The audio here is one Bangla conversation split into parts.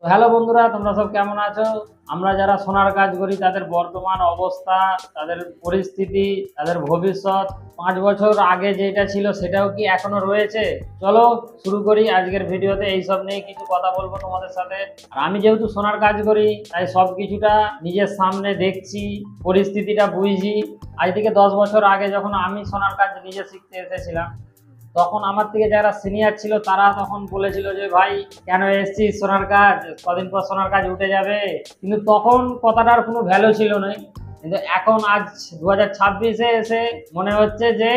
হ্যালো বন্ধুরা, তোমরা সব কেমন আছো? আমরা যারা সোনার কাজ করি তাদের বর্তমান অবস্থা, তাদের পরিস্থিতি, তাদের ভবিষ্যৎ 5 বছর আগে যেটা ছিল সেটাও কি এখনো রয়েছে? চলো শুরু করি। আজকের ভিডিওতে এইসব নিয়ে কিছু কথা বলবো তোমাদের সাথে। আর আমি যেহেতু সোনার কাজ করি তাই সব কিছুটা নিজের সামনে দেখছি, পরিস্থিতিটা বুঝি। আজ থেকে 10 বছর আগে যখন আমি সোনার কাজ নিজে শিখতে এসেছিলাম, তখন আমার থেকে যারা সিনিয়র ছিল তারা তখন বলেছিল যে ভাই কেন এসেছিস সোনার কাজ, কদিন পর সোনার কাজ উঠে যাবে। কিন্তু তখন কথাটার কোনো ভ্যালু ছিল না। কিন্তু এখন আজ 2026-এ এসে মনে হচ্ছে যে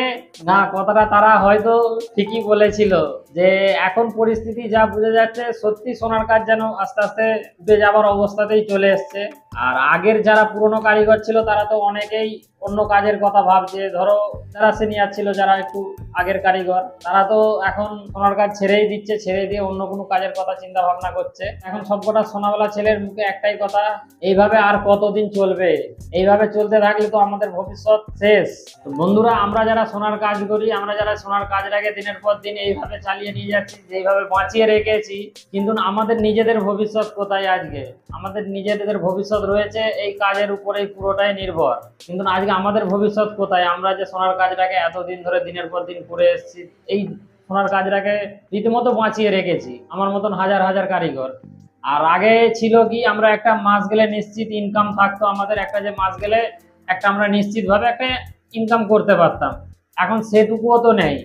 না, কথাটা তারা হয়তো ঠিকই বলেছিল। যে এখন পরিস্থিতি যা বোঝা যাচ্ছে, সত্যি সোনার কাজ যেন আস্তে আস্তে উঠে যাবার অবস্থাতেই চলে এসছে। আর আগের যারা পুরনো কারিগর ছিল তারা তো অনেকেই অন্য কাজের কথা ভাবছে। ধরো যারা সিনিয়র ছিল, যারা একটু আগের কারিগর, তারা তো এখন সোনার কাজ ছেড়েই দিচ্ছে, ছেড়ে দিয়ে অন্য কোনো কাজের কথা চিন্তা ভাবনা করছে। এখন সবকটা সোনাওয়ালা ছেলের মুখে একটাই কথা, এইভাবে আর কতদিন চলবে? এইভাবে চলতে থাকলে তো আমাদের ভবিষ্যৎ শেষ। তো বন্ধুরা, আমরা যারা সোনার কাজ করি, আমরা যারা সোনার কাজটাকে দিনের পর দিন এইভাবে চালিয়ে নিয়ে যাচ্ছি, যেইভাবে বাঁচিয়ে রেখেছি, কিন্তু আমাদের নিজেদের ভবিষ্যৎ কোথায়? আজকে আমাদের নিজেদের ভবিষ্যৎ রয়েছে এই কাজের উপরেই পুরোটাই নির্ভর। কিন্তু আজকে আমাদের ভবিষ্যৎ কোথায়? আমরা যে সোনার কাজটাকে এতদিন ধরে দিনের পর দিন করে এসেছি, এই সোনার কাজটাকে রীতিমতো বাঁচিয়ে রেখেছি আমার মতন হাজার হাজার কারিগর। আর আগে ছিল কি, আমরা একটা মাস গেলে নিশ্চিত ইনকাম থাকতো আমাদের, একটা যে মাস গেলে একটা আমরা নিশ্চিতভাবে একটা ইনকাম করতে পারতাম। এখন সেটুকুও তো নেই।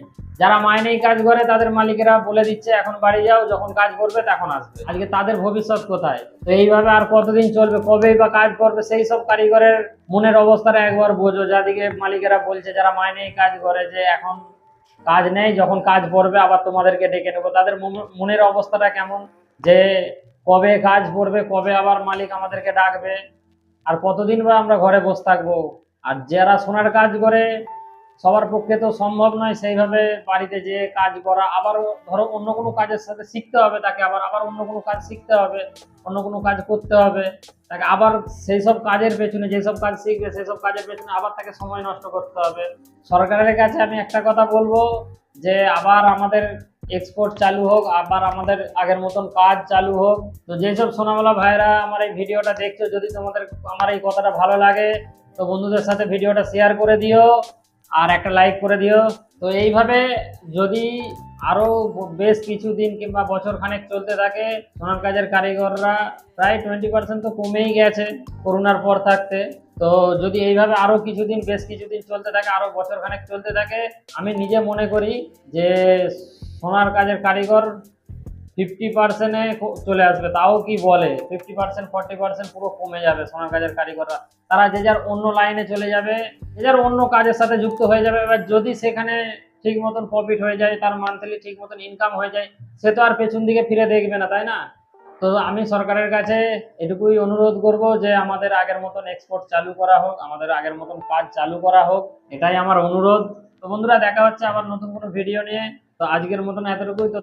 যারা মাইনেই কাজ করে তাদের মালিকেরা বলে দিচ্ছে এখন বাড়ি যাও, যখন কাজ করবে তখন আসবে। আজকে তাদের ভবিষ্যৎ কোথায়? তো এইভাবে আর কতদিন চলবে? কবেই বা কাজ করবে? সেই সব কারিগরের মনের অবস্থাটা একবার বোঝো, যাদিকে মালিকেরা বলছে যারা মাইনেই কাজ করে যে এখন কাজ নেই, যখন কাজ পড়বে আবার তোমাদেরকে ডেকে নেবো। তাদের মনের অবস্থাটা কেমন? যে কবে কাজ পড়বে, কবে আবার মালিক আমাদেরকে ডাকবে, আর কতদিন বা আমরা ঘরে বসে থাকবো? আর যারা সোনার কাজ করে সবার পক্ষে তো সম্ভব নয় সেইভাবে বাড়িতে যে কাজ করা। আবার ধরো অন্য কোনো কাজের সাথে শিখতে হবে তাকে, আবার আবার অন্য কোনো কাজ শিখতে হবে, অন্য কোনো কাজ করতে হবে তাকে। আবার সেই সব কাজের পেছনে, যেসব কাজ শিখবে সেই সব কাজের পেছনে আবার তাকে সময় নষ্ট করতে হবে। সরকারের কাছে আমি একটা কথা বলবো, যে আবার আমাদের এক্সপোর্ট চালু হোক, আবার আমাদের আগের মতন কাজ চালু হোক। তো যেসব সোনাওয়ালা ভাইরা আমার এই ভিডিওটা দেখছো, যদি তোমাদের আমার এই কথাটা ভালো লাগে তো বন্ধুদের সাথে ভিডিওটা শেয়ার করে দিও আর একটা লাইক করে দিও। তো এইভাবে যদি আরো বেশ কিছুদিন কিংবা বছর খানেক চলতে থাকে, সোনার কাজের কারিগররা প্রায় 20% তো কমেই গেছে করোনার পর থাকতে। তো যদি এইভাবে আরো কিছুদিন, বেশ কিছুদিন চলতে থাকে, আরো বছর খানেক চলতে থাকে, আমি নিজে মনে করি যে সোনার কাজের কারিগর 50%-এ চলে আসবে। তাও কি বলে, 50%, 40% পুরো কমে যাবে সোনার কাজের কারিগররা। তারা যে যার অন্য লাইনে চলে যাবে, যে যার অন্য কাজের সাথে যুক্ত হয়ে যাবে। এবার যদি সেখানে ঠিক মতন প্রফিট হয়ে যায়, তার মান্থলি ঠিক মতন ইনকাম হয়ে যায়, সে তো আর পেছন দিকে ফিরে দেখবে না, তাই না? তো আমি সরকারের কাছে এটুকুই অনুরোধ করব যে আমাদের আগের মতন এক্সপোর্ট চালু করা হোক, আমাদের আগের মতন কাজ চালু করা হোক, এটাই আমার অনুরোধ। তো বন্ধুরা, দেখা হচ্ছে আবার নতুন কোনো ভিডিও নিয়ে। তো আজকের মতন এতটুকুই। তো